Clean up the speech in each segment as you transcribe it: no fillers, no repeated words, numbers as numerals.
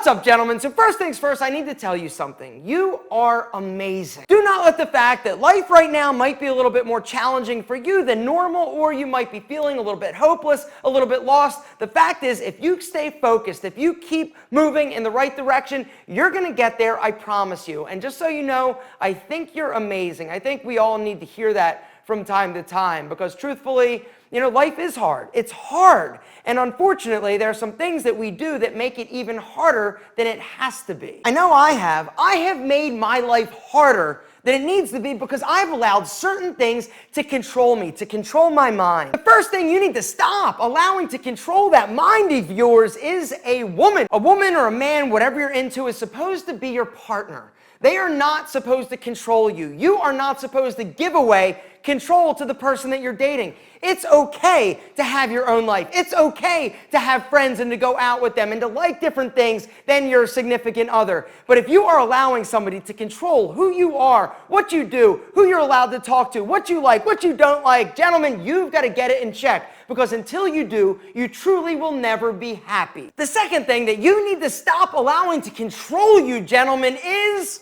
up, gentlemen? So first things first, I need to tell you something. You are amazing. Do not let the fact that life right now might be a little bit more challenging for you than normal, or you might be feeling a little bit hopeless, a little bit lost. The fact is, if you stay focused, if you keep moving in the right direction, you're going to get there, I promise you. And just so you know, I think you're amazing. I think we all need to hear that from time to time, because truthfully, you know, life is hard. It's hard. And unfortunately, there are some things that we do that make it even harder than it has to be. I know I have. I have made my life harder than it needs to be because I've allowed certain things to control me, to control my mind. The first thing you need to stop allowing to control that mind of yours is a woman. A woman or a man, whatever you're into, is supposed to be your partner. They are not supposed to control you. You are not supposed to give away control to the person that you're dating. It's okay to have your own life. It's okay to have friends and to go out with them and to like different things than your significant other. But if you are allowing somebody to control who you are, what you do, who you're allowed to talk to, what you like, what you don't like, gentlemen, you've got to get it in check. Because until you do, you truly will never be happy. The second thing that you need to stop allowing to control you, gentlemen, is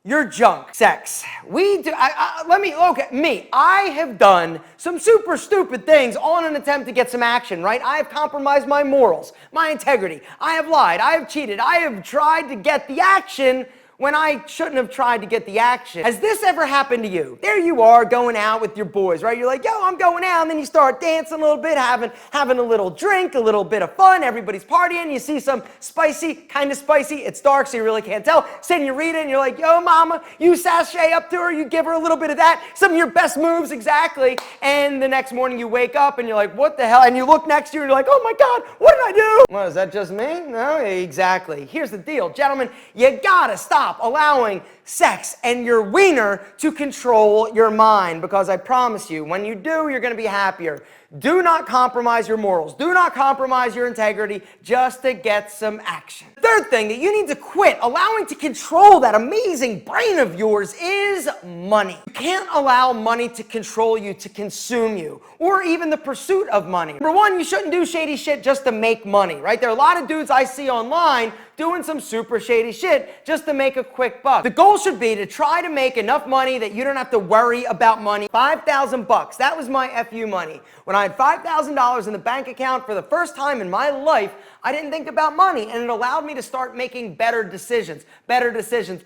your junk. Sex. Look at me. I have done some super stupid things on an attempt to get some action, right? I have compromised my morals, my integrity. I have lied. I have cheated. I have tried to get the action when I shouldn't have tried to get the action. Has this ever happened to you? There you are going out with your boys, right? You're like, yo, I'm going out, and then you start dancing a little bit, having a little drink, a little bit of fun, everybody's partying, you see some spicy, kind of spicy, it's dark so you really can't tell, senorita, and you're like, yo, mama, you sashay up to her, you give her a little bit of that, some of your best moves, exactly, and the next morning you wake up and you're like, what the hell, and you look next to you and you're like, oh my God, what did I do? Well, is that just me? No, exactly. Here's the deal, gentlemen, you gotta stop allowing sex and your wiener to control your mind, because I promise you, when you do, you're going to be happier. Do not compromise your morals. Do not compromise your integrity just to get some action. The third thing that you need to quit allowing to control that amazing brain of yours is money. You can't allow money to control you, to consume you, or even the pursuit of money. Number one, you shouldn't do shady shit just to make money, right? There are a lot of dudes I see online doing some super shady shit just to make a quick buck. The goal should be to try to make enough money that you don't have to worry about money. $5,000, that was my FU money. When I had $5,000 in the bank account for the first time in my life, I didn't think about money, and it allowed me to start making better decisions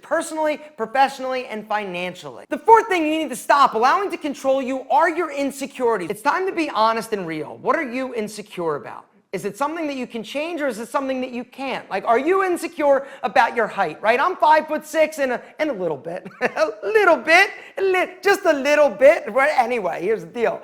personally, professionally, and financially. The fourth thing you need to stop allowing to control you are your insecurities. It's time to be honest and real. What are you insecure about? Is it something that you can change, or is it something that you can't? Like, are you insecure about your height, right? I'm 5'6" and a little bit, just a little bit, right? Anyway, here's the deal.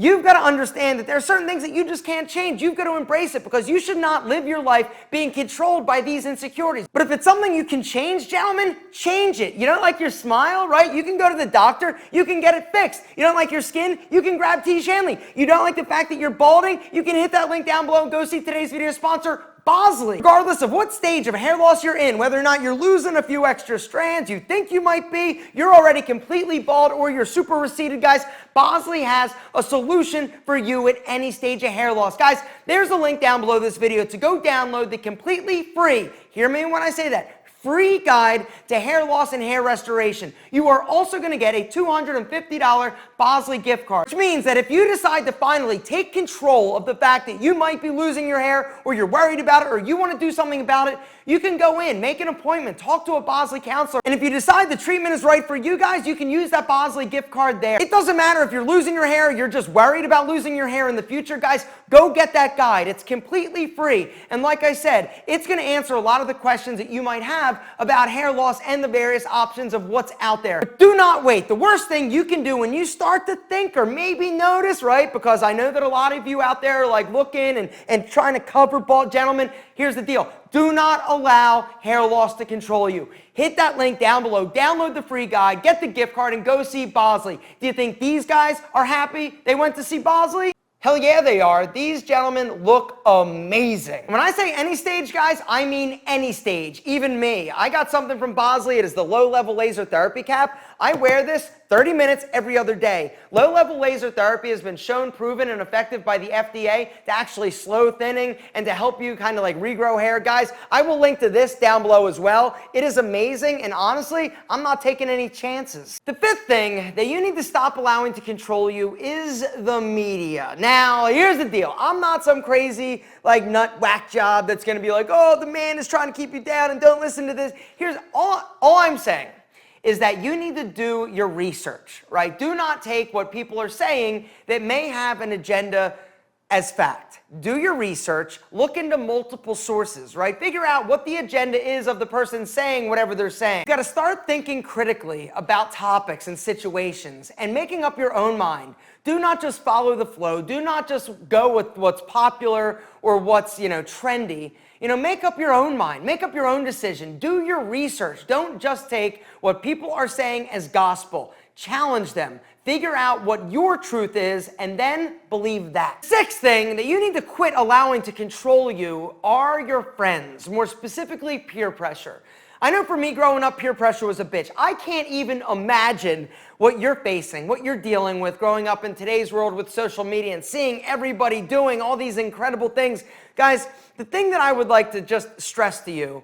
You've got to understand that there are certain things that you just can't change. You've got to embrace it, because you should not live your life being controlled by these insecurities. But if it's something you can change, gentlemen, change it. You don't like your smile, right? You can go to the doctor. You can get it fixed. You don't like your skin? You can grab T. Shanley. You don't like the fact that you're balding? You can hit that link down below and go see today's video sponsor, Bosley. Regardless of what stage of hair loss you're in, whether or not you're losing a few extra strands, you think you might be, you're already completely bald, or you're super receded, guys, Bosley has a solution for you at any stage of hair loss. Guys, there's a link down below this video to go download the completely free, hear me when I say that, free guide to hair loss and hair restoration. You are also going to get a $250 Bosley gift card, which means that if you decide to finally take control of the fact that you might be losing your hair, or you're worried about it, or you want to do something about it, you can go in, make an appointment, talk to a Bosley counselor, and if you decide the treatment is right for you guys, you can use that Bosley gift card there. It doesn't matter if you're losing your hair, or you're just worried about losing your hair in the future, guys, go get that guide. It's completely free, and like I said, it's going to answer a lot of the questions that you might have about hair loss and the various options of what's out there. But do not wait. The worst thing you can do when you start to think or maybe notice, right, because I know that a lot of you out there are like looking and trying to cover bald, gentlemen, here's the deal. Do not allow hair loss to control you. Hit that link down below, download the free guide, get the gift card, and go see Bosley. Do you think these guys are happy they went to see Bosley? Hell yeah, they are. These gentlemen look amazing. When I say any stage, guys, I mean any stage, even me. I got something from Bosley. It is the low-level laser therapy cap. I wear this 30 minutes every other day. Low-level laser therapy has been shown, proven, and effective by the FDA to actually slow thinning and to help you kind of like regrow hair. Guys, I will link to this down below as well. It is amazing, and honestly, I'm not taking any chances. The fifth thing that you need to stop allowing to control you is the media. Now, here's the deal. I'm not some crazy like nut whack job that's gonna be like, oh, the man is trying to keep you down and don't listen to this. Here's all I'm saying is that you need to do your research, right? Do not take what people are saying that may have an agenda as fact. Do your research, look into multiple sources, right? Figure out what the agenda is of the person saying whatever they're saying. You gotta start thinking critically about topics and situations and making up your own mind. Do not just follow the flow. Do not just go with what's popular or what's, trendy. Make up your own mind. Make up your own decision. Do your research. Don't just take what people are saying as gospel. Challenge them. Figure out what your truth is and then believe that. Sixth thing that you need to quit allowing to control you are your friends, more specifically peer pressure. I know for me growing up, peer pressure was a bitch. I can't even imagine what you're facing, what you're dealing with growing up in today's world with social media and seeing everybody doing all these incredible things. Guys, the thing that I would like to just stress to you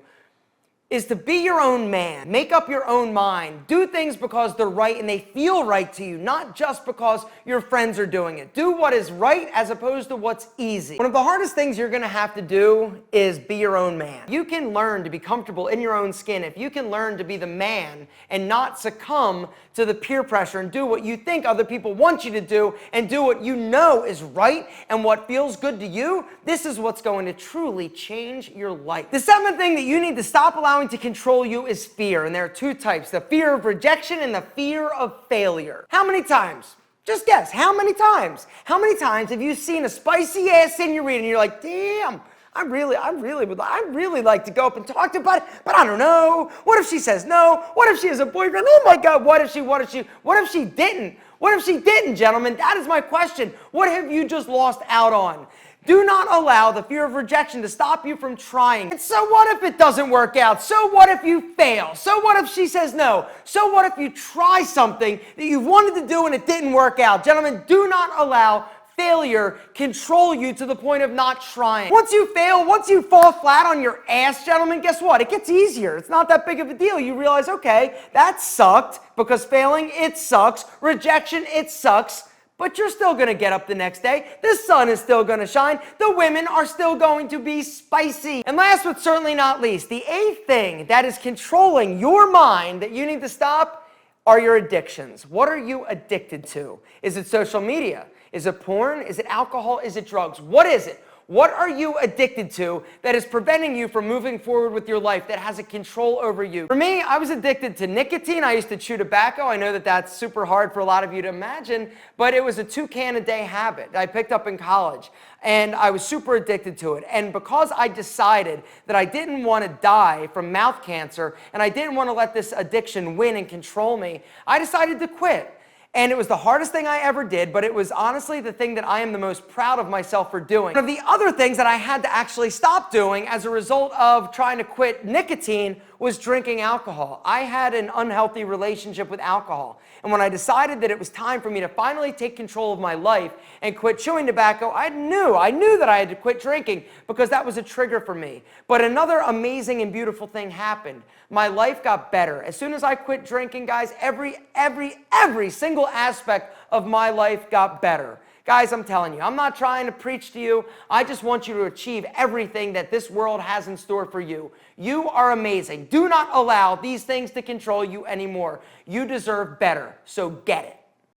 is to be your own man. Make up your own mind. Do things because they're right and they feel right to you, not just because your friends are doing it. Do what is right as opposed to what's easy. One of the hardest things you're gonna have to do is be your own man. You can learn to be comfortable in your own skin if you can learn to be the man and not succumb to the peer pressure and do what you think other people want you to do and do what you know is right and what feels good to you. This is what's going to truly change your life. The seventh thing that you need to stop allowing to control you is fear, and there are two types: the fear of rejection and the fear of failure. How many times? Just guess, how many times? How many times have you seen a spicy ass senorita and you're like, damn, I really like to go up and talk to her, but I don't know. What if she says no? What if she has a boyfriend? Oh my God, what if she didn't? What if she didn't, gentlemen? That is my question. What have you just lost out on? Do not allow the fear of rejection to stop you from trying. And so what if it doesn't work out? So what if you fail? So what if she says no? So what if you try something that you wanted to do and it didn't work out? Gentlemen, do not allow failure control you to the point of not trying. Once you fail, once you fall flat on your ass, gentlemen, guess what? It gets easier. It's not that big of a deal. You realize, okay, that sucked because failing, it sucks. Rejection, it sucks. But you're still going to get up the next day. The sun is still going to shine. The women are still going to be spicy. And last but certainly not least, the eighth thing that is controlling your mind that you need to stop are your addictions. What are you addicted to? Is it social media? Is it porn? Is it alcohol? Is it drugs? What is it? What are you addicted to that is preventing you from moving forward with your life, that has a control over you? For me, I was addicted to nicotine. I used to chew tobacco. I know that that's super hard for a lot of you to imagine, but it was a 2-can-a-day habit I picked up in college, and I was super addicted to it. And because I decided that I didn't want to die from mouth cancer, and I didn't want to let this addiction win and control me, I decided to quit. And it was the hardest thing I ever did, but it was honestly the thing that I am the most proud of myself for doing. One of the other things that I had to actually stop doing as a result of trying to quit nicotine was drinking alcohol. I had an unhealthy relationship with alcohol. And when I decided that it was time for me to finally take control of my life and quit chewing tobacco, I knew that I had to quit drinking because that was a trigger for me. But another amazing and beautiful thing happened. My life got better. As soon as I quit drinking, guys, every single aspect of my life got better. Guys, I'm telling you, I'm not trying to preach to you. I just want you to achieve everything that this world has in store for you. You are amazing. Do not allow these things to control you anymore. You deserve better, so get it.